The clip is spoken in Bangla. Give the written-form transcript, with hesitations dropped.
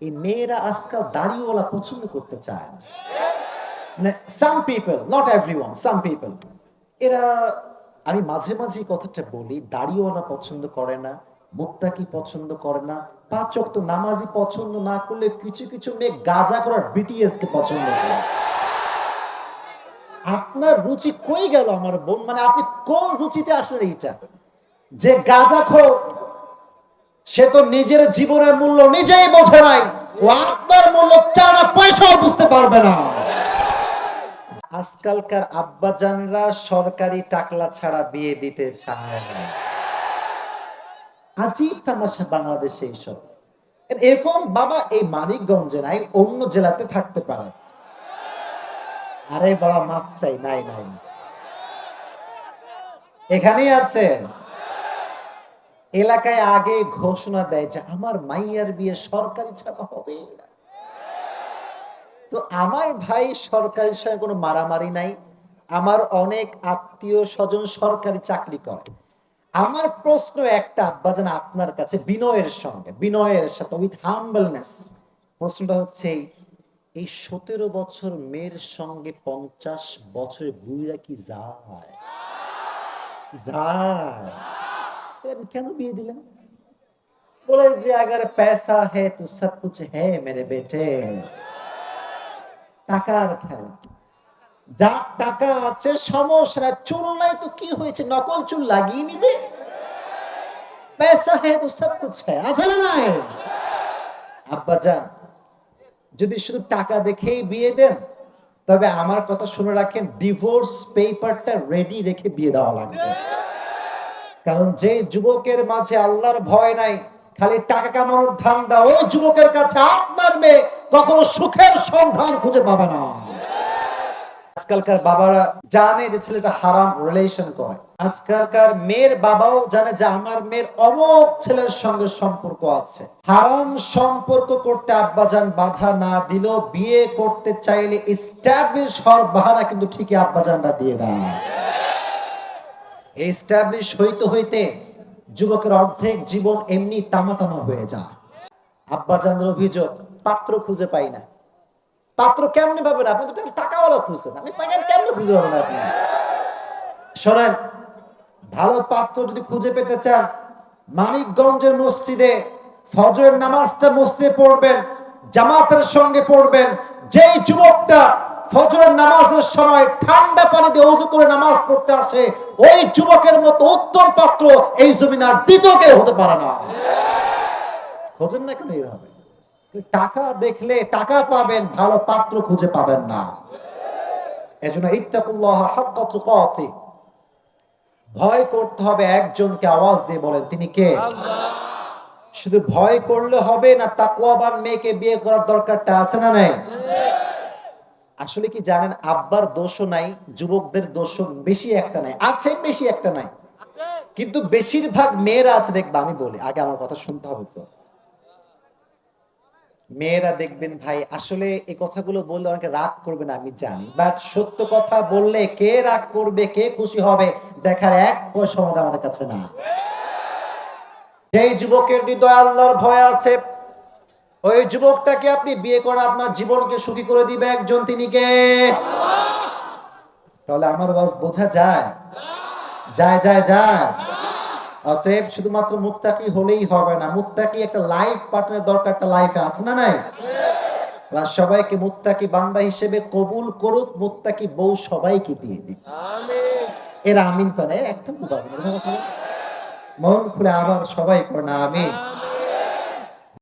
এই মেয়েরা আজকাল দাড়িওয়ালা পছন্দ করতে চায় না। মানে some people, not everyone, some people. এরা, আমি মাঝে মাঝে কথাটা বলি, দাড়িওয়ালা পছন্দ করে না, মুত্তাকি পছন্দ করে না, 5 ওয়াক্ত নামাজি পছন্দ না করলে কিছু কিছু মেয়ে গাঁজা করার বিটিএস কে পছন্দ করে। আপনার রুচি কই গেল আমার বোন? মানে আপনি কোন রুচিতে আসলেন? এইটা যে গাঁজাখোর, সে তো নিজের জীবনের মূল্য নিজেই বোঝে নাই, ও আপনার মূল্য চানা পয়সাও বুঝতে পারবে না। আজকালকার আব্বাজানরা সরকারি টাকলা ছাড়া বিয়ে দিতে চায় না। আজীব তামাশা বাংলাদেশে এইসব। এরকম বাবা এই মানিকগঞ্জে নাই, অন্য জেলাতে থাকতে পারে। আরে বাবা মাফ চাই, নাই নাই, এখানেই আছে। এলাকায় আগে ঘোষণা দেয় যে আমার মাইয়ার বিয়ে সরকারি ছাড়া হবে না। তো আমার ভাই সরকারের সঙ্গে কোনো মারামারি নাই, আমার অনেক আত্মীয় স্বজন সরকারি চাকরি করে। আমার প্রশ্ন একটা আব্বাজান আপনার কাছে, বিনয়ের সঙ্গে, বিনয়ের সাথে, উইথ হাম্বলনেস, প্রশ্নটা হচ্ছে এই 17 বছর মেয়ের সঙ্গে 50 বছরের বুড়িরা কি যায়? যায়। কেন বিয়ে দিলেন? বলে যে अगर पैसा है तो सब कुछ है मेरे बेटे। টাকার খেলা, যা টাকা আছে সমস্যা, চুল নাই তো কি হয়েছে, নকল চুল লাগিয়ে নিবে। पैसा है तो सब कुछ है, আছে না নাই? আব্বাজান যদি শুধু টাকা দেখেই বিয়ে দেন, তবে আমার কথা শুনে রাখেন, ডিভোর্স পেপারটা রেডি রেখে বিয়ে দেওয়া লাগবে। কারণ যে যুবকের মাঝে আল্লাহর ভয় নাই, খালি টাকা কামানোর ধান্দা, ওই যুবকের কাছে আপনার মেয়ে কখনো সুখের সন্ধান খুঁজে পাবে না। আজকালকার বাবারা জানে যে ছেলেটা হারাম রিলেশন করে। আজকালকার মেয়ের বাবাও জানে যে আমার মেয়ের অমুক ছেলের সঙ্গে সম্পর্ক আছে। হারাম সম্পর্ক করতে আব্বাজান বাধা না দিল, বিয়ে করতে চাইলে এস্টাবলিশ হওয়ার বাহানা কিন্তু ঠিকই আব্বাজানরা দিয়ে দেয়। এস্টাবলিশ হইতে হইতে যুবকের অর্ধেক জীবন এমনি তামা তামা হয়ে যায়। আব্বাজানদের অভিযোগ, পাত্র খুঁজে পাই না। পাত্র কেমনে পাবেন? আপনি তো টাকাওয়ালা খুঁজছেন, আপনি কেমনে খুঁজে পাবেন? আপনি শোনেন, ভালো পাত্র যদি খুঁজে পেতে চান, মানিকগঞ্জের মসজিদে ফজরের নামাজটা মসজিদে পড়বেন, জামাতের সঙ্গে পড়বেন। যেই যুবকটা ফজরের নামাজের সময় ঠান্ডা পানি দিয়ে ওযু করে নামাজ পড়তে আসে, ওই যুবকের মতো উত্তম পাত্র এই জমিনে আর দ্বিতীয় কেউ হতে পারে না। খোঁজেন না কেন? এইভাবে টাকা দেখলে টাকা পাবেন, ভালো পাত্র খুঁজে পাবেন না। এজন্য ইত্তাকুল্লাহ হাক্কা তুকাতি, ভয় করতে হবে একজনকে। আওয়াজ দিয়ে বলেন তিনি কে? আল্লাহ। শুধু ভয় করলে হবে না, তাকওয়াবান মেয়েকে বিয়ে করার দরকারটা আছে না নাই? আসলে কি জানেন, আব্বার দোষও নাই, যুবকদের দোষও বেশি একটা নাই, আছে বেশি একটা নাই, কিন্তু বেশিরভাগ মেয়েরা আছে দেখবা। আমি বলি, আগে আমার কথা শুনতে হবে তো। মেয়েরা দেখবেন ভাই, আসলে এই কথাগুলো বললে অনেকে রাগ করবে না আমি জানি, বাট সত্য কথা বললে কে রাগ করবে, কে খুশি হবে দেখার এক পয়সা আমাদের কাছে না। যেই যুবকের হৃদয়ে আল্লাহর ভয় আছে, ওই যুবকটাকে আপনি বিয়ে করে আপনার জীবনকে সুখী করে দিবে একজন, তিনি কে? আল্লাহ। তাহলে আমার ওয়াজ বোঝা যায়? যায় যায় যায়। অতএব শুধুমাত্র মুত্তাকি হলেই হবে না, মুত্তাকি একটা লাইফ পার্টনার দরকারটা লাইফে আছে না নাই? আল্লাহ সবাইকে মুত্তাকি বান্দা হিসেবে কবুল করুক, মুত্তাকি বউ সবাইকে দিয়ে দিক। আমিন। এরা আমিন করে একটা মন খুলে আবার সবাই পড়ে না আমিন।